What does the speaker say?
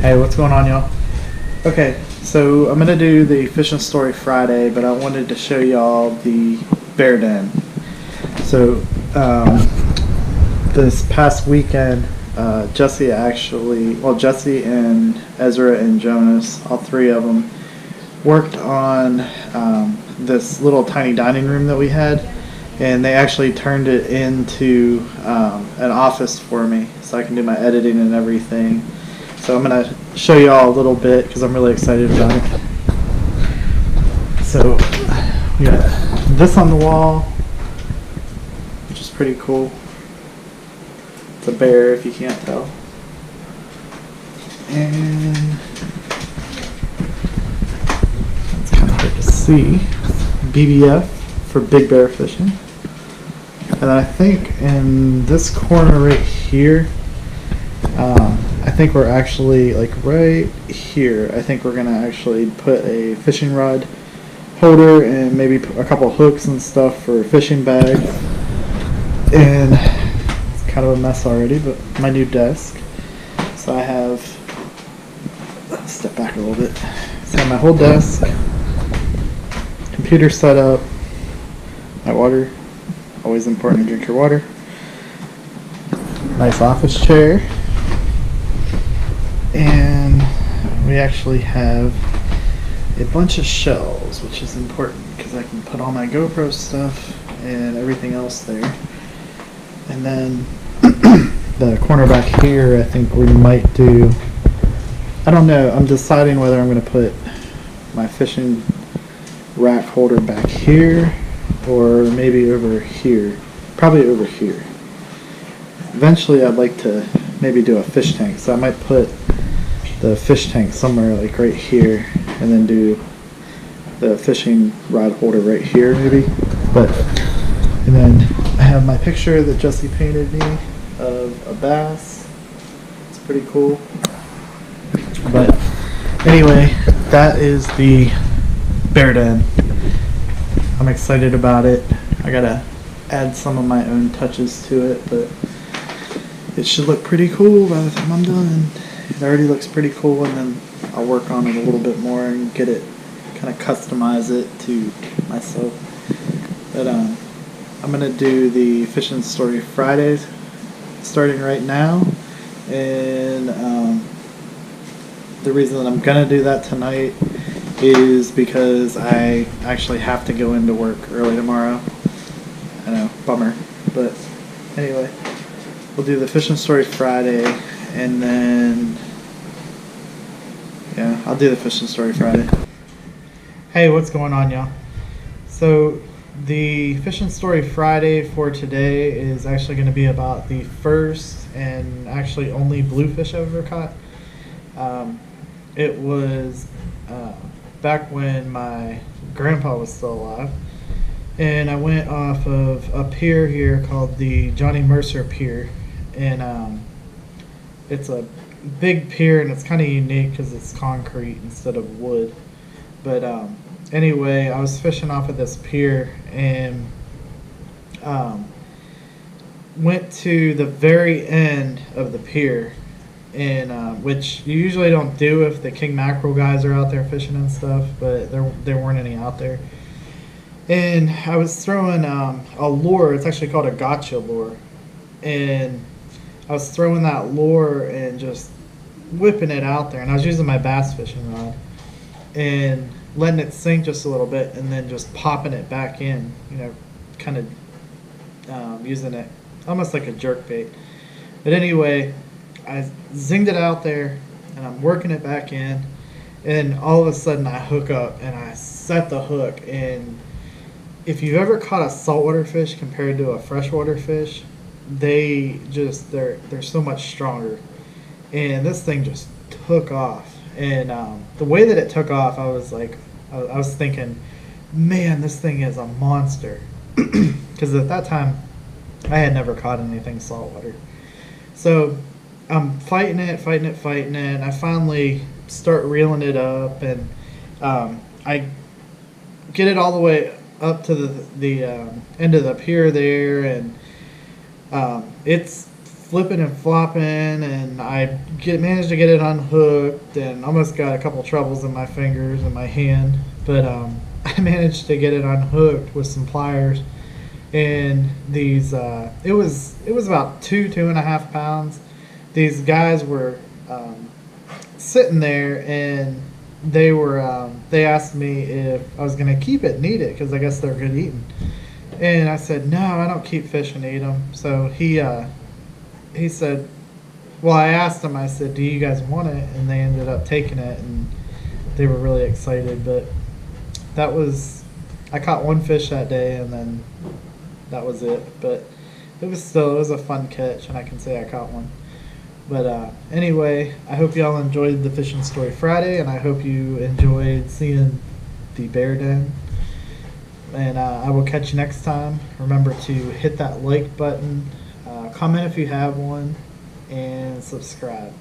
Hey, what's going on, y'all? Okay, so I'm gonna do the fishing story Friday, but I wanted to show y'all the bear den. So, this past weekend, Jesse Jesse and Ezra and Jonas, all three of them, worked on this little tiny dining room that we had, and they actually turned it into an office for me, so I can do my editing and everything. So I'm going to show you all a little bit because I'm really excited about it. So we got this on the wall, which is pretty cool. It's a bear if you can't tell. And it's kind of hard to see. BBF for big bear fishing. And I think in this corner right here, I think we're actually, like right here, I think we're going to actually put a fishing rod holder and maybe a couple hooks and stuff for a fishing bag. And it's kind of a mess already, but my new desk. So I have, let's step back a little bit. So I have my whole desk, computer set up, my water, always important to drink your water. Nice office chair. And we actually have a bunch of shelves, which is important because I can put all my GoPro stuff and everything else there. And then the corner back here, I think we might do, I don't know, I'm deciding whether I'm going to put my fishing rack holder back here or maybe over here. Probably over here. Eventually I'd like to maybe do a fish tank, so I might put the fish tank somewhere like right here and then do the fishing rod holder right here maybe. And then I have my picture that Jesse painted me of a bass. It's pretty cool. But anyway, that is the bear den. I'm excited about it. I gotta add some of my own touches to it, but it should look pretty cool by the time I'm done. It already looks pretty cool, and then I'll work on it a little bit more and get it, kind of customize it to myself. But I'm gonna do the fishing story Fridays starting right now, and the reason that I'm gonna do that tonight is because I actually have to go into work early tomorrow. I know, bummer, but anyway, we'll do the fishing story Friday, and then yeah, I'll do the fishing story Friday. Hey, what's going on, y'all? So the fishing story Friday for today is actually going to be about the first and actually only bluefish I've ever caught. It was back when my grandpa was still alive, and I went off of a pier here called the Johnny Mercer Pier, and it's a big pier, and it's kind of unique because it's concrete instead of wood. But anyway, I was fishing off of this pier and went to the very end of the pier, and which you usually don't do if the king mackerel guys are out there fishing and stuff, but there weren't any out there. And I was throwing a lure. It's actually called a gotcha lure, and I was throwing that lure and just whipping it out there, and I was using my bass fishing rod and letting it sink just a little bit and then just popping it back in, kind of using it almost like a jerk bait. But anyway, I zinged it out there and I'm working it back in, and all of a sudden I hook up and I set the hook. And if you've ever caught a saltwater fish compared to a freshwater fish, they're so much stronger, and this thing just took off. And the way that it took off, I was thinking, man, this thing is a monster, because at that time I had never caught anything saltwater. So I'm fighting it, and I finally start reeling it up, and I get it all the way up to the end of the pier there, and it's flipping and flopping, and managed to get it unhooked, and almost got a couple troubles in my fingers and my hand, but I managed to get it unhooked with some pliers. And these it was about 2.5 pounds. These guys were sitting there, and they asked me if I was gonna keep it and eat it, because I guess they're good eating. And I said, no, I don't keep fish and eat them. So he said, well, I asked him, I said, do you guys want it? And they ended up taking it, and they were really excited. But I caught one fish that day, and then that was it. But it was a fun catch, and I can say I caught one. But anyway, I hope y'all enjoyed the Fishing Story Friday, and I hope you enjoyed seeing the bear den. And I will catch you next time. Remember to hit that like button, comment if you have one, and subscribe.